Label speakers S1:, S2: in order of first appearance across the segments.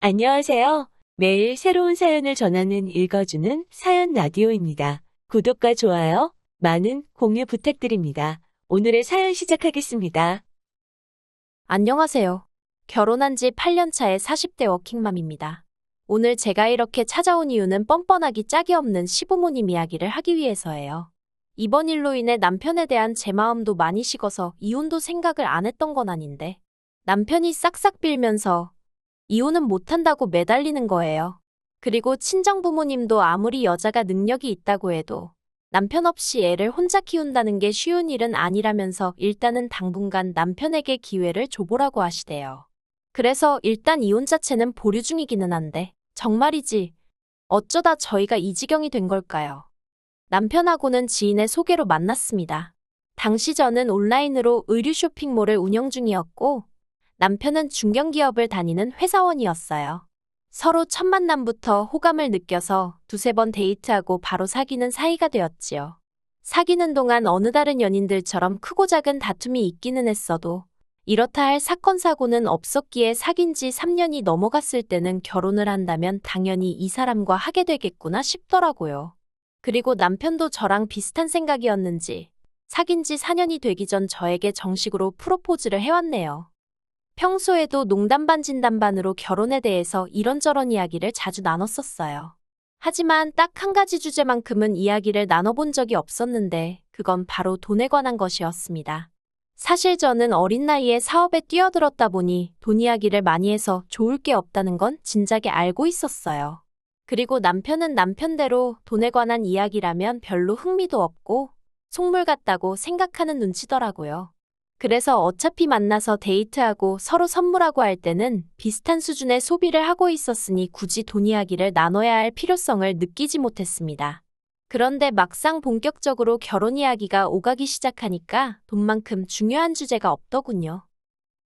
S1: 안녕하세요. 매일 새로운 사연을 전하는 읽어주는 사연 라디오입니다. 구독과 좋아요, 많은 공유 부탁드립니다. 오늘의 사연 시작하겠습니다.
S2: 안녕하세요. 결혼한 지 8년 차의 40대 워킹맘입니다. 오늘 제가 이렇게 찾아온 이유는 뻔뻔하기 짝이 없는 시부모님 이야기를 하기 위해서예요. 이번 일로 인해 남편에 대한 제 마음도 많이 식어서 이혼도 생각을 안 했던 건 아닌데 남편이 싹싹 빌면서 이혼은 못한다고 매달리는 거예요. 그리고 친정부모님도 아무리 여자가 능력이 있다고 해도 남편 없이 애를 혼자 키운다는 게 쉬운 일은 아니라면서 일단은 당분간 남편에게 기회를 줘보라고 하시대요. 그래서 일단 이혼 자체는 보류 중이기는 한데 정말이지 어쩌다 저희가 이 지경이 된 걸까요? 남편하고는 지인의 소개로 만났습니다. 당시 저는 온라인으로 의류 쇼핑몰을 운영 중이었고 남편은 중견기업을 다니는 회사원이었어요. 서로 첫 만남부터 호감을 느껴서 두세 번 데이트하고 바로 사귀는 사이가 되었지요. 사귀는 동안 어느 다른 연인들처럼 크고 작은 다툼이 있기는 했어도 이렇다 할 사건 사고는 없었기에 사귄 지 3년이 넘어갔을 때는 결혼을 한다면 당연히 이 사람과 하게 되겠구나 싶더라고요. 그리고 남편도 저랑 비슷한 생각이었는지 사귄 지 4년이 되기 전 저에게 정식으로 프로포즈를 해왔네요. 평소에도 농담 반 진담 반으로 결혼에 대해서 이런저런 이야기를 자주 나눴었어요. 하지만 딱 한 가지 주제만큼은 이야기를 나눠본 적이 없었는데 그건 바로 돈에 관한 것이었습니다. 사실 저는 어린 나이에 사업에 뛰어들었다 보니 돈 이야기를 많이 해서 좋을 게 없다는 건 진작에 알고 있었어요. 그리고 남편은 남편대로 돈에 관한 이야기라면 별로 흥미도 없고 속물 같다고 생각하는 눈치더라고요. 그래서 어차피 만나서 데이트하고 서로 선물하고 할 때는 비슷한 수준의 소비를 하고 있었으니 굳이 돈 이야기를 나눠야 할 필요성을 느끼지 못했습니다. 그런데 막상 본격적으로 결혼 이야기가 오가기 시작하니까 돈만큼 중요한 주제가 없더군요.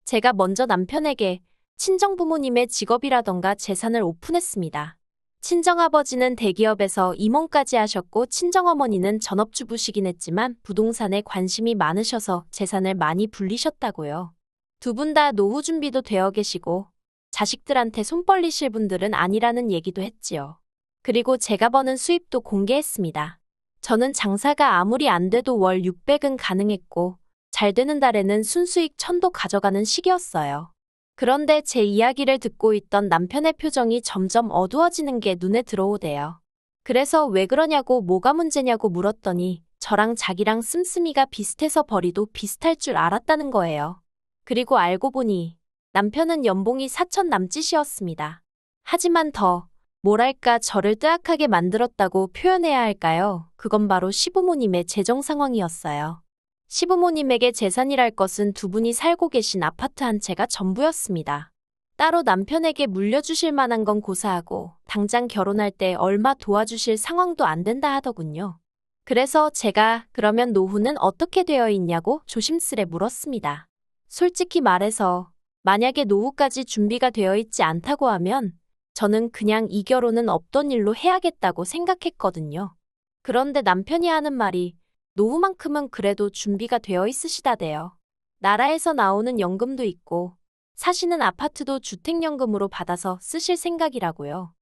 S2: 제가 먼저 남편에게 친정부모님의 직업이라던가 재산을 오픈했습니다. 친정아버지는 대기업에서 임원까지 하셨고 친정어머니는 전업주부시긴 했지만 부동산에 관심이 많으셔서 재산을 많이 불리셨다고요. 두 분 다 노후 준비도 되어 계시고 자식들한테 손 벌리실 분들은 아니라는 얘기도 했지요. 그리고 제가 버는 수입도 공개했습니다. 저는 장사가 아무리 안 돼도 월 600은 가능했고 잘 되는 달에는 순수익 1000도 가져가는 시기였어요. 그런데 제 이야기를 듣고 있던 남편의 표정이 점점 어두워지는 게 눈에 들어오대요. 그래서 왜 그러냐고 뭐가 문제냐고 물었더니 저랑 자기랑 씀씀이가 비슷해서 벌이도 비슷할 줄 알았다는 거예요. 그리고 알고 보니 남편은 연봉이 4천 남짓이었습니다. 하지만 더 뭐랄까 저를 뜨악하게 만들었다고 표현해야 할까요? 그건 바로 시부모님의 재정 상황이었어요. 시부모님에게 재산이랄 것은 두 분이 살고 계신 아파트 한 채가 전부였습니다. 따로 남편에게 물려주실 만한 건 고사하고 당장 결혼할 때 얼마 도와주실 상황도 안 된다 하더군요. 그래서 제가 그러면 노후는 어떻게 되어 있냐고 조심스레 물었습니다. 솔직히 말해서 만약에 노후까지 준비가 되어 있지 않다고 하면 저는 그냥 이 결혼은 없던 일로 해야겠다고 생각했거든요. 그런데 남편이 하는 말이 노후만큼은 그래도 준비가 되어 있으시다대요. 나라에서 나오는 연금도 있고 사시는 아파트도 주택연금으로 받아서 쓰실 생각이라고요.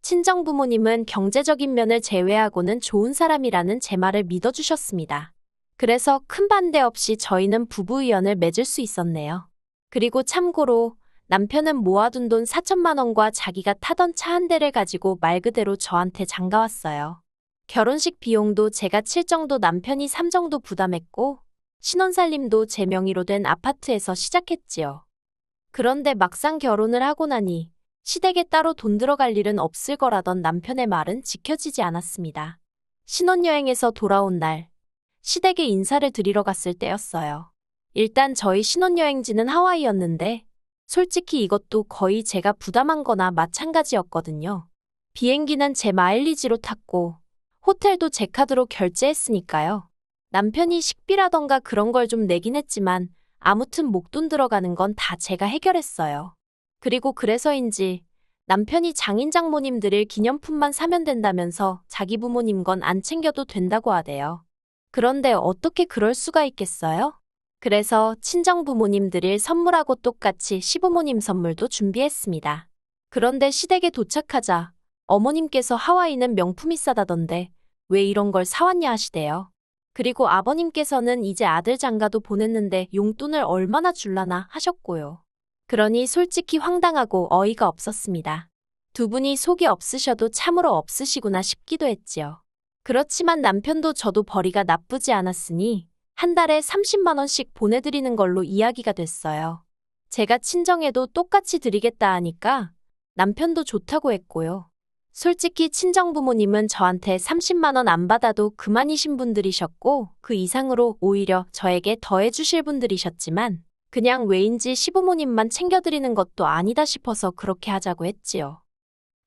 S2: 친정부모님은 경제적인 면을 제외하고는 좋은 사람이라는 제 말을 믿어주셨습니다. 그래서 큰 반대 없이 저희는 부부의연을 맺을 수 있었네요. 그리고 참고로 남편은 모아둔 돈 4천만 원과 자기가 타던 차 한 대를 가지고 말 그대로 저한테 장가왔어요. 결혼식 비용도 제가 칠 정도 남편이 3 정도 부담했고 신혼살림도 제 명의로 된 아파트에서 시작했지요. 그런데 막상 결혼을 하고 나니 시댁에 따로 돈 들어갈 일은 없을 거라던 남편의 말은 지켜지지 않았습니다. 신혼여행에서 돌아온 날 시댁에 인사를 드리러 갔을 때였어요. 일단 저희 신혼여행지는 하와이였는데 솔직히 이것도 거의 제가 부담한 거나 마찬가지였거든요. 비행기는 제 마일리지로 탔고 호텔도 제 카드로 결제했으니까요. 남편이 식비라던가 그런 걸 좀 내긴 했지만 아무튼 목돈 들어가는 건 다 제가 해결했어요. 그리고 그래서인지 남편이 장인 장모님 드릴 기념품만 사면 된다면서 자기 부모님 건 안 챙겨도 된다고 하대요. 그런데 어떻게 그럴 수가 있겠어요? 그래서 친정 부모님 드릴 선물하고 똑같이 시부모님 선물도 준비했습니다. 그런데 시댁에 도착하자 어머님께서 하와이는 명품이 싸다던데 왜 이런 걸 사왔냐 하시대요. 그리고 아버님께서는 이제 아들 장가도 보냈는데 용돈을 얼마나 줄라나 하셨고요. 그러니 솔직히 황당하고 어이가 없었습니다. 두 분이 속이 없으셔도 참으로 없으시구나 싶기도 했지요. 그렇지만 남편도 저도 벌이가 나쁘지 않았으니 한 달에 30만 원씩 보내드리는 걸로 이야기가 됐어요. 제가 친정에도 똑같이 드리겠다 하니까 남편도 좋다고 했고요. 솔직히 친정부모님은 저한테 30만 원 안 받아도 그만이신 분들이셨고 그 이상으로 오히려 저에게 더해주실 분들이셨지만 그냥 왜인지 시부모님만 챙겨드리는 것도 아니다 싶어서 그렇게 하자고 했지요.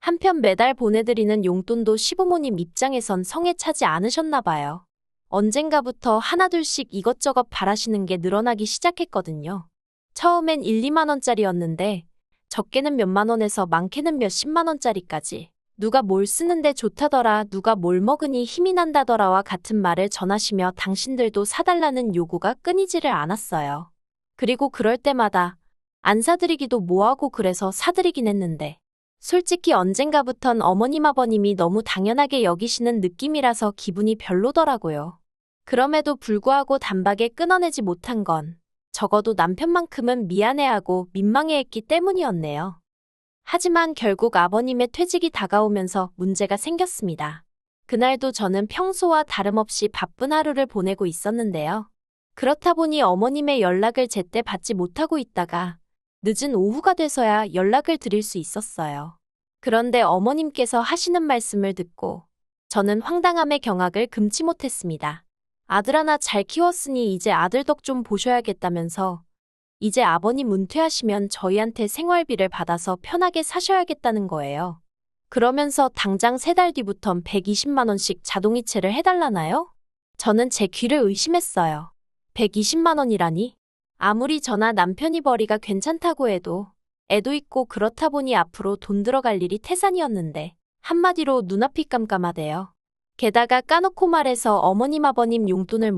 S2: 한편 매달 보내드리는 용돈도 시부모님 입장에선 성에 차지 않으셨나 봐요. 언젠가부터 하나둘씩 이것저것 바라시는 게 늘어나기 시작했거든요. 처음엔 1, 2만 원짜리였는데 적게는 몇만 원에서 많게는 몇십만 원짜리까지 누가 뭘 쓰는데 좋다더라, 누가 뭘 먹으니 힘이 난다더라와 같은 말을 전하시며 당신들도 사달라는 요구가 끊이지를 않았어요. 그리고 그럴 때마다 안 사드리기도 뭐하고 그래서 사드리긴 했는데 솔직히 언젠가부턴 어머님 아버님이 너무 당연하게 여기시는 느낌이라서 기분이 별로더라고요. 그럼에도 불구하고 단박에 끊어내지 못한 건 적어도 남편만큼은 미안해하고 민망해했기 때문이었네요. 하지만 결국 아버님의 퇴직이 다가오면서 문제가 생겼습니다. 그날도 저는 평소와 다름없이 바쁜 하루를 보내고 있었는데요. 그렇다 보니 어머님의 연락을 제때 받지 못하고 있다가 늦은 오후가 돼서야 연락을 드릴 수 있었어요. 그런데 어머님께서 하시는 말씀을 듣고 저는 황당함의 경악을 금치 못했습니다. 아들 하나 잘 키웠으니 이제 아들 덕 좀 보셔야겠다면서 이제 아버님 은퇴하시면 저희한테 생활비를 받아서 편하게 사셔야겠다는 거예요. 그러면서 당장 3달 뒤부턴 120만 원씩 자동이체를 해달라나요? 저는 제 귀를 의심했어요. 120만 원이라니? 아무리 저나 남편이 벌이가 괜찮다고 해도 애도 있고 그렇다 보니 앞으로 돈 들어갈 일이 태산이었는데 한마디로 눈앞이 깜깜하대요. 게다가 까놓고 말해서 어머님 아버님 용돈을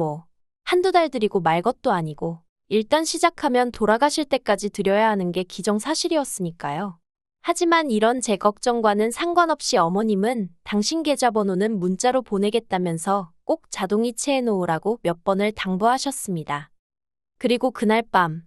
S2: 한두 달 드리고 말 것도 아니고 일단 시작하면 돌아가실 때까지 드려야 하는 게 기정사실이었으니까요. 하지만 이런 제 걱정과는 상관없이 어머님은 당신 계좌번호는 문자로 보내겠다면서 꼭 자동이체해 놓으라고 몇 번을 당부하셨습니다. 그리고 그날 밤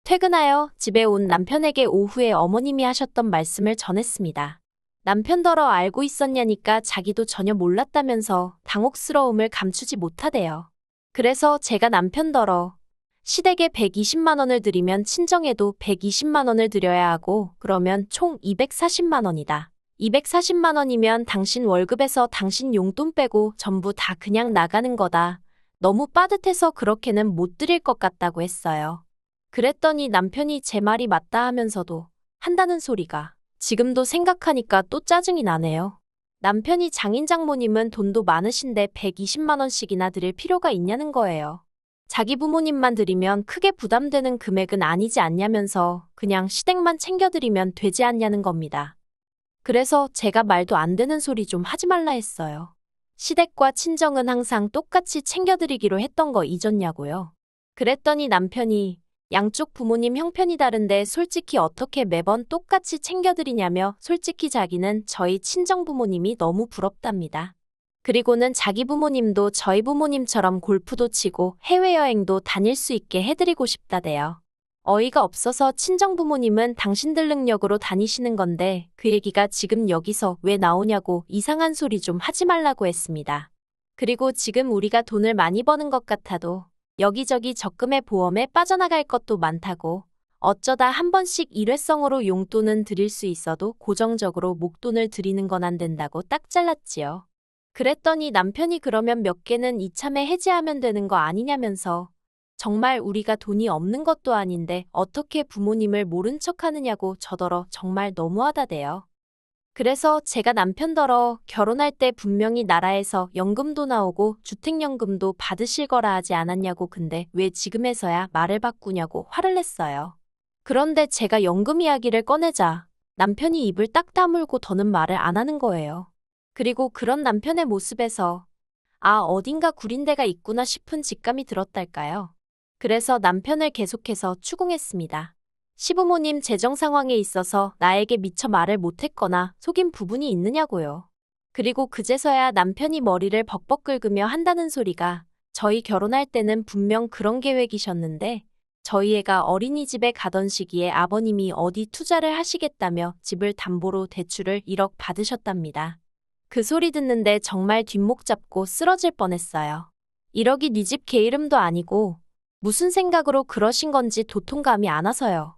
S2: 퇴근하여 집에 온 남편에게 오후에 어머님이 하셨던 말씀을 전했습니다. 남편더러 알고 있었냐니까 자기도 전혀 몰랐다면서 당혹스러움을 감추지 못하대요. 그래서 제가 남편더러 시댁에 120만 원을 드리면 친정에도 120만 원을 드려야 하고 그러면 총 240만 원이다. 240만 원이면 당신 월급에서 당신 용돈 빼고 전부 다 그냥 나가는 거다. 너무 빠듯해서 그렇게는 못 드릴 것 같다고 했어요. 그랬더니 남편이 제 말이 맞다 하면서도 한다는 소리가 지금도 생각하니까 또 짜증이 나네요. 남편이 장인 장모님은 돈도 많으신데 120만 원씩이나 드릴 필요가 있냐는 거예요. 자기 부모님만 드리면 크게 부담되는 금액은 아니지 않냐면서 그냥 시댁만 챙겨드리면 되지 않냐는 겁니다. 그래서 제가 말도 안 되는 소리 좀 하지 말라 했어요. 시댁과 친정은 항상 똑같이 챙겨드리기로 했던 거 잊었냐고요. 그랬더니 남편이 양쪽 부모님 형편이 다른데 솔직히 어떻게 매번 똑같이 챙겨드리냐며 솔직히 자기는 저희 친정 부모님이 너무 부럽답니다. 그리고는 자기 부모님도 저희 부모님처럼 골프도 치고 해외여행도 다닐 수 있게 해드리고 싶다대요. 어이가 없어서 친정 부모님은 당신들 능력으로 다니시는 건데 그 얘기가 지금 여기서 왜 나오냐고 이상한 소리 좀 하지 말라고 했습니다. 그리고 지금 우리가 돈을 많이 버는 것 같아도 여기저기 적금에 보험에 빠져나갈 것도 많다고 어쩌다 한 번씩 일회성으로 용돈은 드릴 수 있어도 고정적으로 목돈을 드리는 건 안 된다고 딱 잘랐지요. 그랬더니 남편이 그러면 몇 개는 이참에 해지하면 되는 거 아니냐면서 정말 우리가 돈이 없는 것도 아닌데 어떻게 부모님을 모른 척 하느냐고 저더러 정말 너무하다대요. 그래서 제가 남편더러 결혼할 때 분명히 나라에서 연금도 나오고 주택연금도 받으실 거라 하지 않았냐고 근데 왜 지금에서야 말을 바꾸냐고 화를 냈어요. 그런데 제가 연금 이야기를 꺼내자 남편이 입을 딱 다물고 더는 말을 안 하는 거예요. 그리고 그런 남편의 모습에서 아 어딘가 구린 데가 있구나 싶은 직감이 들었달까요. 그래서 남편을 계속해서 추궁했습니다. 시부모님 재정 상황에 있어서 나에게 미처 말을 못했거나 속인 부분이 있느냐고요. 그리고 그제서야 남편이 머리를 벅벅 긁으며 한다는 소리가 저희 결혼할 때는 분명 그런 계획이셨는데 저희 애가 어린이집에 가던 시기에 아버님이 어디 투자를 하시겠다며 집을 담보로 대출을 1억 받으셨답니다. 그 소리 듣는데 정말 뒷목 잡고 쓰러질 뻔했어요. 1억이 네 집 개 이름도 아니고 무슨 생각으로 그러신 건지 도통감이 안 와서요.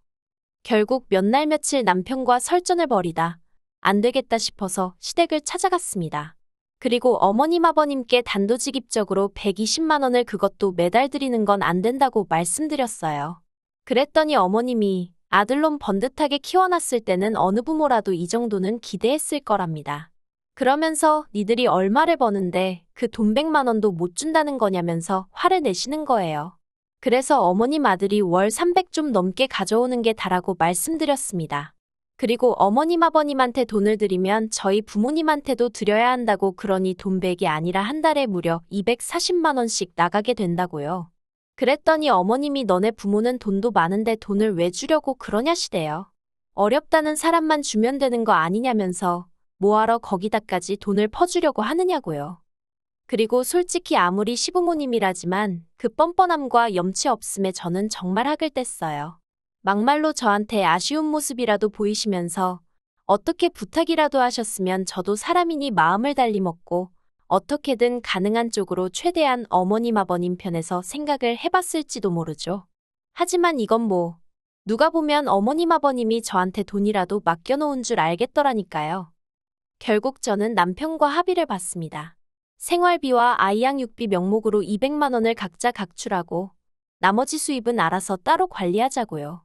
S2: 결국 몇 날 며칠 남편과 설전을 벌이다 안 되겠다 싶어서 시댁을 찾아갔습니다. 그리고 어머님 아버님께 단도직입적으로 120만 원을 그것도 매달 드리는 건 안 된다고 말씀드렸어요. 그랬더니 어머님이 아들놈 번듯하게 키워놨을 때는 어느 부모라도 이 정도는 기대했을 거랍니다. 그러면서 니들이 얼마를 버는데 그 돈 100만 원도 못 준다는 거냐면서 화를 내시는 거예요. 그래서 어머님 아들이 월 300 좀 넘게 가져오는 게 다라고 말씀드렸습니다. 그리고 어머님 아버님한테 돈을 드리면 저희 부모님한테도 드려야 한다고 그러니 돈 100이 아니라 한 달에 무려 240만 원씩 나가게 된다고요. 그랬더니 어머님이 너네 부모는 돈도 많은데 돈을 왜 주려고 그러냐시대요. 어렵다는 사람만 주면 되는 거 아니냐면서 뭐하러 거기다까지 돈을 퍼주려고 하느냐고요. 그리고 솔직히 아무리 시부모님이라지만 그 뻔뻔함과 염치 없음에 저는 정말 학을 뗐어요. 막말로 저한테 아쉬운 모습이라도 보이시면서 어떻게 부탁이라도 하셨으면 저도 사람이니 마음을 달리 먹고 어떻게든 가능한 쪽으로 최대한 어머님 아버님 편에서 생각을 해봤을지도 모르죠. 하지만 이건 뭐 누가 보면 어머님 아버님이 저한테 돈이라도 맡겨놓은 줄 알겠더라니까요. 결국 저는 남편과 합의를 봤습니다. 생활비와 아이양육비 명목으로 200만 원을 각자 각출하고 나머지 수입은 알아서 따로 관리하자고요.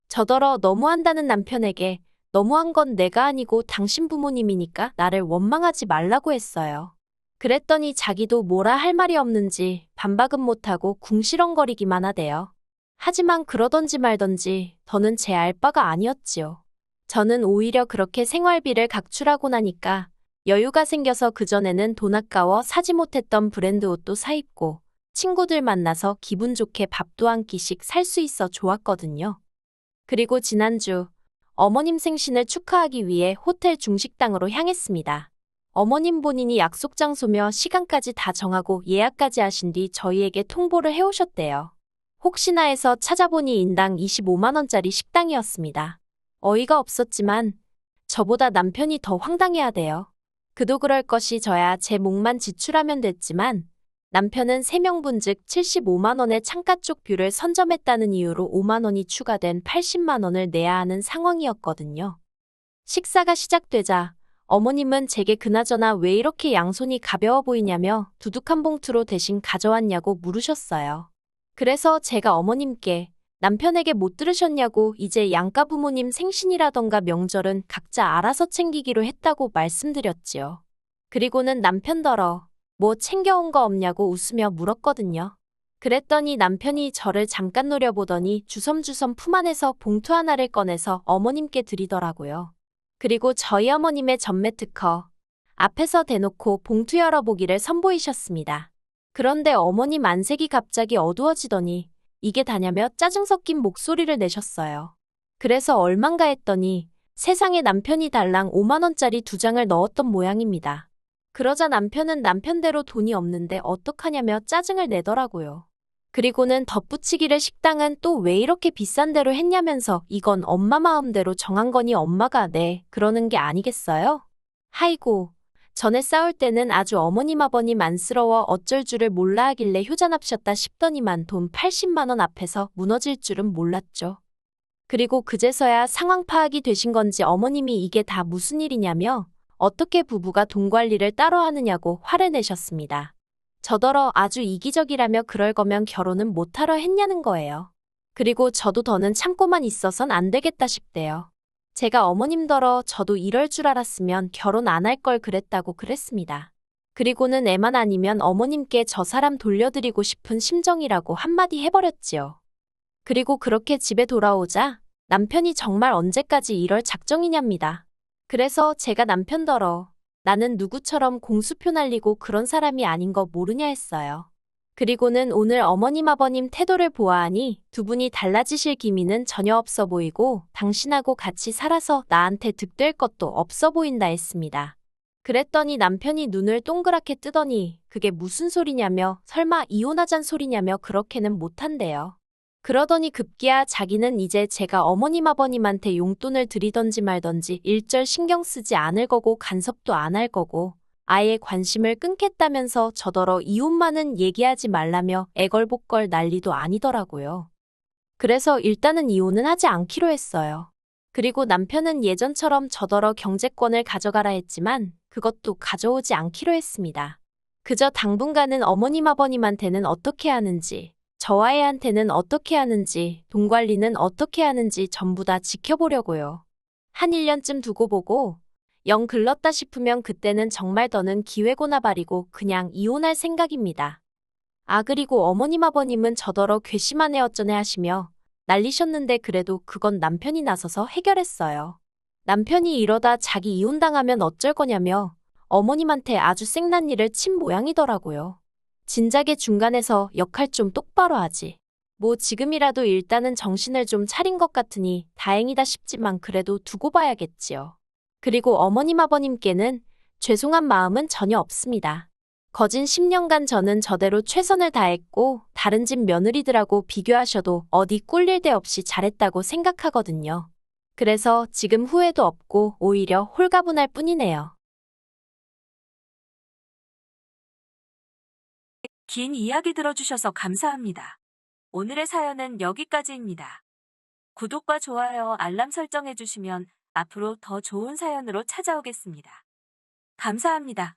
S2: 저더러 너무한다는 남편에게 너무한 건 내가 아니고 당신 부모님이니까 나를 원망하지 말라고 했어요. 그랬더니 자기도 뭐라 할 말이 없는지 반박은 못하고 궁시렁거리기만 하대요. 하지만 그러던지 말던지 더는 제 알바가 아니었지요. 저는 오히려 그렇게 생활비를 각출하고 나니까 여유가 생겨서 그전에는 돈 아까워 사지 못했던 브랜드 옷도 사입고 친구들 만나서 기분 좋게 밥도 한 끼씩 살 수 있어 좋았거든요. 그리고 지난주 어머님 생신을 축하하기 위해 호텔 중식당으로 향했습니다. 어머님 본인이 약속 장소며 시간까지 다 정하고 예약까지 하신 뒤 저희에게 통보를 해오셨대요. 혹시나 해서 찾아보니 인당 25만 원짜리 식당이었습니다. 어이가 없었지만 저보다 남편이 더 황당해하대요. 그도 그럴 것이 저야 제 몫만 지출하면 됐지만 남편은 3명분 즉 75만 원의 창가 쪽 뷰를 선점했다는 이유로 5만 원이 추가된 80만 원을 내야 하는 상황이었거든요. 식사가 시작되자 어머님은 제게 그나저나 왜 이렇게 양손이 가벼워 보이냐며 두둑한 봉투로 대신 가져왔냐고 물으셨어요. 그래서 제가 어머님께 남편에게 못 들으셨냐고 이제 양가 부모님 생신이라던가 명절은 각자 알아서 챙기기로 했다고 말씀드렸지요. 그리고는 남편더러 뭐 챙겨온 거 없냐고 웃으며 물었거든요. 그랬더니 남편이 저를 잠깐 노려보더니 주섬주섬 품 안에서 봉투 하나를 꺼내서 어머님께 드리더라고요. 그리고 저희 어머님의 전매 특허 앞에서 대놓고 봉투 열어보기를 선보이셨습니다. 그런데 어머님 안색이 갑자기 어두워지더니 이게 다냐며 짜증 섞인 목소리를 내셨어요. 그래서 얼만가 했더니 세상에 남편이 달랑 5만 원짜리 2장을 넣었던 모양입니다. 그러자 남편은 남편대로 돈이 없는데 어떡하냐며 짜증을 내더라고요. 그리고는 덧붙이기를 식당은 또 왜 이렇게 비싼 대로 했냐면서 이건 엄마 마음대로 정한 거니 엄마가 네 그러는 게 아니겠어요? 하이고 전에 싸울 때는 아주 어머님 아버님 안쓰러워 어쩔 줄을 몰라 하길래 효자납셨다 싶더니만 돈 80만 원 앞에서 무너질 줄은 몰랐죠. 그리고 그제서야 상황 파악이 되신 건지 어머님이 이게 다 무슨 일이냐며 어떻게 부부가 돈 관리를 따로 하느냐고 화를 내셨습니다. 저더러 아주 이기적이라며 그럴 거면 결혼은 못하러 했냐는 거예요. 그리고 저도 더는 참고만 있어선 안 되겠다 싶대요. 제가 어머님더러 저도 이럴 줄 알았으면 결혼 안 할 걸 그랬다고 그랬습니다. 그리고는 애만 아니면 어머님께 저 사람 돌려드리고 싶은 심정이라고 한마디 해버렸지요. 그리고 그렇게 집에 돌아오자 남편이 정말 언제까지 이럴 작정이냐입니다. 그래서 제가 남편더러 나는 누구처럼 공수표 날리고 그런 사람이 아닌 거 모르냐 했어요. 그리고는 오늘 어머님 아버님 태도를 보아하니 두 분이 달라지실 기미는 전혀 없어 보이고 당신하고 같이 살아서 나한테 득될 것도 없어 보인다 했습니다. 그랬더니 남편이 눈을 동그랗게 뜨더니 그게 무슨 소리냐며 설마 이혼하잔 소리냐며 그렇게는 못한대요. 그러더니 급기야 자기는 이제 제가 어머님 아버님한테 용돈을 드리던지 말던지 일절 신경 쓰지 않을 거고 간섭도 안 할 거고 아예 관심을 끊겠다면서 저더러 이혼만은 얘기하지 말라며 애걸복걸 난리도 아니더라고요. 그래서 일단은 이혼은 하지 않기로 했어요. 그리고 남편은 예전처럼 저더러 경제권을 가져가라 했지만 그것도 가져오지 않기로 했습니다. 그저 당분간은 어머님 아버님한테는 어떻게 하는지, 저와 애한테는 어떻게 하는지, 돈 관리는 어떻게 하는지 전부 다 지켜보려고요. 한 1년쯤 두고 보고 영 글렀다 싶으면 그때는 정말 더는 기회고나 발이고 그냥 이혼할 생각입니다. 아 그리고 어머님 아버님은 저더러 괘씸하네 어쩌네 하시며 난리셨는데 그래도 그건 남편이 나서서 해결했어요. 남편이 이러다 자기 이혼당하면 어쩔 거냐며 어머님한테 아주 쌩난 일을 친 모양이더라고요. 진작에 중간에서 역할 좀 똑바로 하지. 뭐 지금이라도 일단은 정신을 좀 차린 것 같으니 다행이다 싶지만 그래도 두고 봐야겠지요. 그리고 어머님 아버님께는 죄송한 마음은 전혀 없습니다. 거진 10년간 저는 저대로 최선을 다했고 다른 집 며느리들하고 비교하셔도 어디 꿀릴 데 없이 잘했다고 생각하거든요. 그래서 지금 후회도 없고 오히려 홀가분할 뿐이네요.
S1: 긴 이야기 들어주셔서 감사합니다. 오늘의 사연은 여기까지입니다. 구독과 좋아요, 알람 설정해주시면 앞으로 더 좋은 사연으로 찾아오겠습니다. 감사합니다.